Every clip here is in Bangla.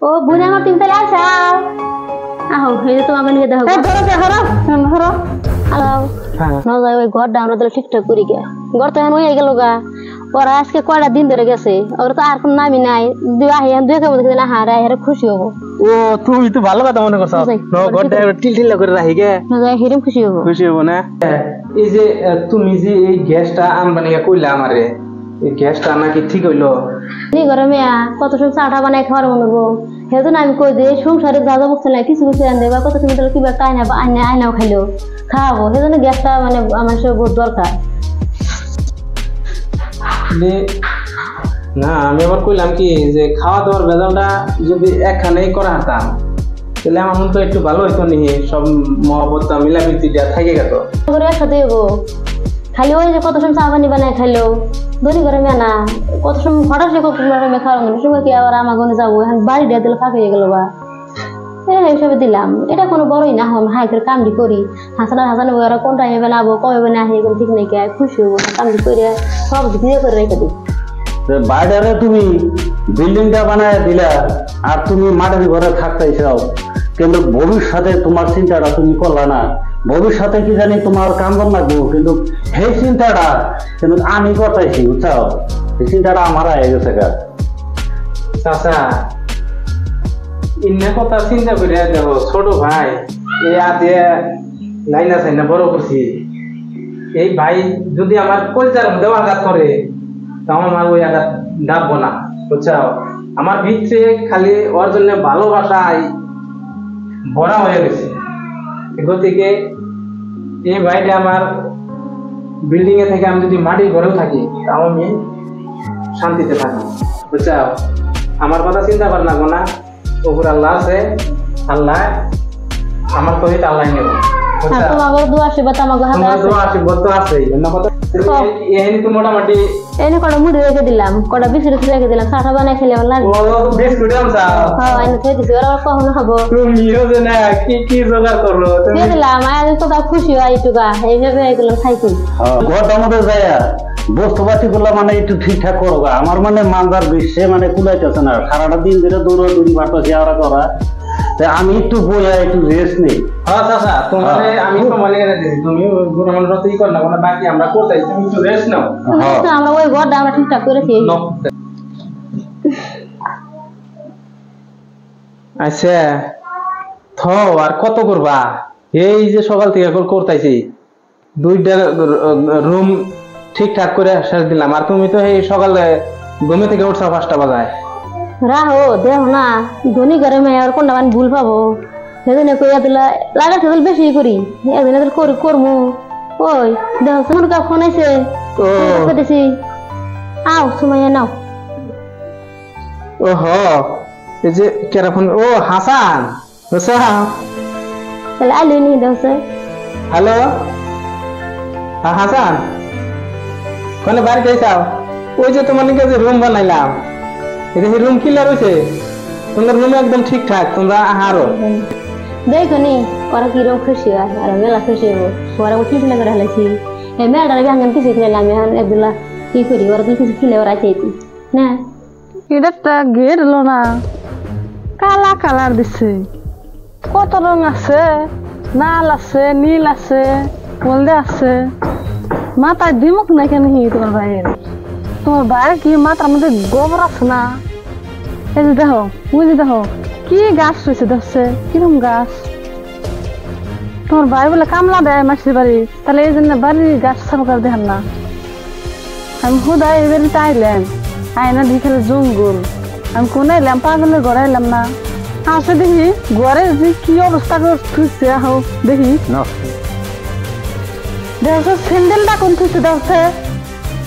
ও বুনা আমার তুমি তাহলে আসাও আহো এই যে তোমাকে নিয়ে দেখো ধরো আলাও না যাই ওই ঘরটা আমরা তাহলে ঠিকঠাক করি গে ঘর তো এখন হয়ে গেল গা ওরা আজকে কয়টা দিন ধরে গেছে ওরা তো আর কোন নামই নাই দুই আহিয়ান দুই কেমন দেখে না হারে হারে খুশি হবো ও তুমি তো ভালো কথা মনে করছো ঘরটা টিল টিল করে রাখি গে না যাই হিরম খুশি হবো না এই যে তুমি যে এই গ্যাসটা আনবানি কইলা আমারে এই গ্যাসটা নাকি ঠিক হইলো নি ঘরে মেয়া কত সব চাটা বানাই খাওয়ার মনে হবো হেতু না আমি কই যে সংসারে যা যা বসতে না কিছু কিছু আন দেবা কত তুমি তাহলে কিবা টাইনা বা আইনাও খাইলো খাওয়াবো সেজন্য গ্যাসটা মানে আমার সব বহুত দরকার না আমি আবার কইলাম কি যে খাওয়া দাওয়ার বেজালটা যদি একখানেই করা হতাম তাহলে আমার মন তো একটু ভালো হইতো নি সব মহব্বতটা মিলামিতি দেওয়া থাকে গেত করে একসাথে হবো খালি ওই যে কত সময় চা পানি বানাই খাইলো দড়ি করে মেনা কত সময় হঠাৎ সে কত সময় খাওয়ার সময় কি আবার আমার গনে যাবো এখন বাড়ি দিয়ে দিলে ফাঁকা হয়ে গেল বা হিসাবে দিলাম এটা কোনো বড়ই না হম হাই করে কামড়ি করি হাসানো ওরা কোন টাইমে বানাবো কবে বানা হয়ে গেলে ঠিক নেই খুশি হবো কামড়ি করে সব দিয়ে করে রেখে দিই বাইরে তুমি বিল্ডিংটা বানায় দিলা আর তুমি মাটির ঘরে থাকতে চাও কিন্তু ভবিষ্যতে তোমার চিন্তাটা তুমি করলা না ভবিষ্যতে কি জানি তোমার কান্দন লাগবো কিন্তু সেই চিন্তাটা কিন্তু আমি করতেছি বুঝছাও এই চিন্তাটা আমার হয়ে গেছে গা চাচা ইন্না কথা চিন্তা করে দেখো ছোট ভাই এই আদে লাইনা সাইনা বড় করছি এই ভাই যদি আমার কলচার দেওয়া আঘাত করে তাও আমার ওই আঘাত ডাকবো না বুঝছাও আমার ভিতরে খালি ওর জন্য ভালোবাসায় ভরা হয়ে গেছে গতিকে এই ভাইটা আমার বিল্ডিং এ থেকে আমি যদি মাটির ঘরেও থাকি তাও আমি শান্তিতে থাকি বুঝছাও আমার কথা চিন্তা কর না গোনা ওপর আল্লাহ আছে আল্লাহ আমার তো এটা আল্লাহ নেব তোমার দোয়া আশীর্বাদ আমাকে হাতে আছে দোয়া আশীর্বাদ তো আছে অন্য কথা এই তো মোটামুটি এনে কটা মুড়ি রেখে দিলাম কটা বিস্কুট রেখে দিলাম চাটা বানাই খেলে আমার লাগবে ও বিস্কুট আমসা হ্যাঁ এনে থই দিছি ওরা কখনো খাবো তুমিও যে না কি জোগাড় করলো তুমি দিলাম আজ তো খুশি হয় একটুকা এইভাবে এগুলো খাইছি ঘরটার মধ্যে যায় বস্তুপাতি গুলা মানে একটু ঠিকঠাক করবা আমার মানে মানজার বিশ্বে মানে কুলাইতেছে না সারাটা দিন ধরে দৌড়ি বাড়তেছি আওড়া করা আমি একটু বইয়া একটু রেস্ট নেই হ্যাঁ চাচা তোমার আমি তো মনে করে দিছি তুমি গুণমান রতই কর না কোনো বাকি আমরা করতেছি তুমি একটু রেস্ট নাও আমরা ওই ঘরটা আমরা ঠিকঠাক করেছি আচ্ছা থো আর কত করবা এই যে সকাল থেকে করতেছি দুইটা রুম ঠিকঠাক করে শেষ দিলাম আর তুমি তো এই সকালে ঘুমে থেকে উঠছো 5টা বাজায় রাহো দেখো না ধনী ঘরে মেয়ে আর কোনটা মানে ভুল পাবো সেদিন কইয়া দিলা লাগা সেদিন বেশি করি একদিন করমু ওই দেখো তোমার কা ফোন আইছে দিছি আও সুমাইয়া নাও ওহো এই যে কেরা ফোন ও হাসান তাহলে আইলি নি দেখছে হ্যালো হ্যাঁ হাসান কোনে বাড়ি যাইছাও ওই যে তোমার নিকে যে রুম বানাইলাম এটা রুম ক্লিয়ার হইছে তোমার রুম একদম ঠিকঠাক তোমরা আহারো দেখো নি ওরা কিরকম খুশি হয় আর মেলা খুশি হবো ওরা উঠি ছিল করে হালাইছি এই মেয়েটার ভাঙান কিছু খেলাম এখন একদুলা কি করি ওরা কিছু খেলে ওরা চাইতি না এটা গেট হলো না কালা কালার দিছে কত রং আছে লাল আছে নীল আছে হলদে আছে মাথায় দিমুখ নাই কেন তোমার ভাইয়ের তোমার ভাইয়ের কি মাথার মধ্যে গোবর আছে না এই যে দেখো বুঝলি দেখো কি গাছ রয়েছে দেখছে কিরকম গাছ তোমার ভাই বলে কামলা দেয় মাসির বাড়ি তাহলে এই জন্য বাড়ির গাছ সাফা করে দেখেন না আমি হুদায় এই বাড়িতে আইলাম আয়না দেখে জঙ্গল আমি কোন এলাম পাগলের ঘরে এলাম না আসে দেখি ঘরে যে কি অবস্থা করছে হোক দেখি দেখো স্যান্ডেলটা কোন থুইছে দেখছে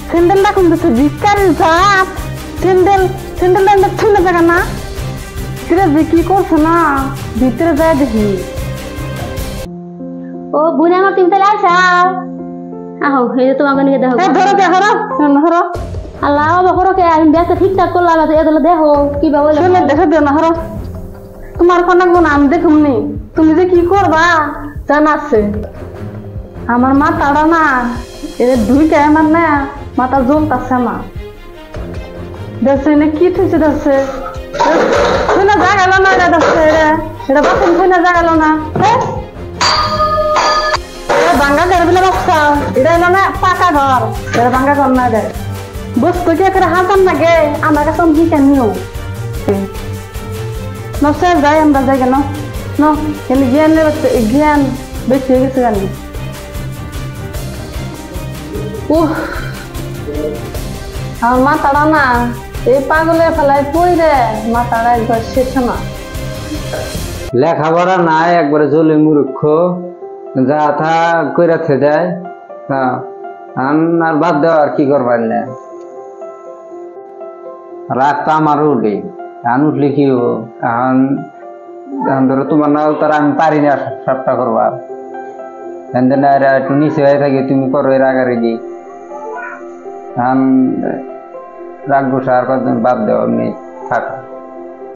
স্যান্ডেলটা কোন থুইছে ভিকারির জাত স্যান্ডেলটা ছুঁলে জায়গা না সেটা যে কি করছে না ভিতরে যায় দেখি ও বুনে আমার তুমি তাহলে আসাও আহো এই যে তোমাকে নিয়ে দেখো ধরো আল্লাহ বাবা কে আমি ব্যাগটা ঠিকঠাক করলাম এগুলো দেখো কি বাবা দেখে দিও না হরো তোমার কোন আমি দেখুন নি তুমি যে কি করবা জানা আছে আমার মাথাটা না এদের দুইটা আমার না মাথা জ্বলতাছে আমার দেখছে না কি থইছে দেখছে জায়গা এটা বাসন খুঁজে যা গেল না ভাঙ্গা ঘর বলে বাচ্চাও এটা এলো না পাকা ঘর এটা ভাঙ্গা ঘর না দেয় বস্তু কি করে হাতাম না গে আমার কাছে কি কেনিও নসে যাই আমরা যাই কেন কিন্তু জ্ঞান বেশি হয়ে গেছে জানি আমার মাথাটা না এই পাগলের ফেলায় পড়ে মাথাটা একবার শেষ না লেখাপড়া নাই একবারে জলে মূর্খ যা থা কইরা থে যায় হ্যাঁ আর বাদ দেওয়া আর কি করবার না রাগ তো আমারও উঠে এখন উঠলে কি হবো এখন ধরো তোমার নাও তার আমি পারি না সবটা করবার একটু নিচে হয়ে থাকি তুমি করো এর আগারেগি এখন রাগ বসে আর কতদিন বাদ দেওয়া এমনি থাক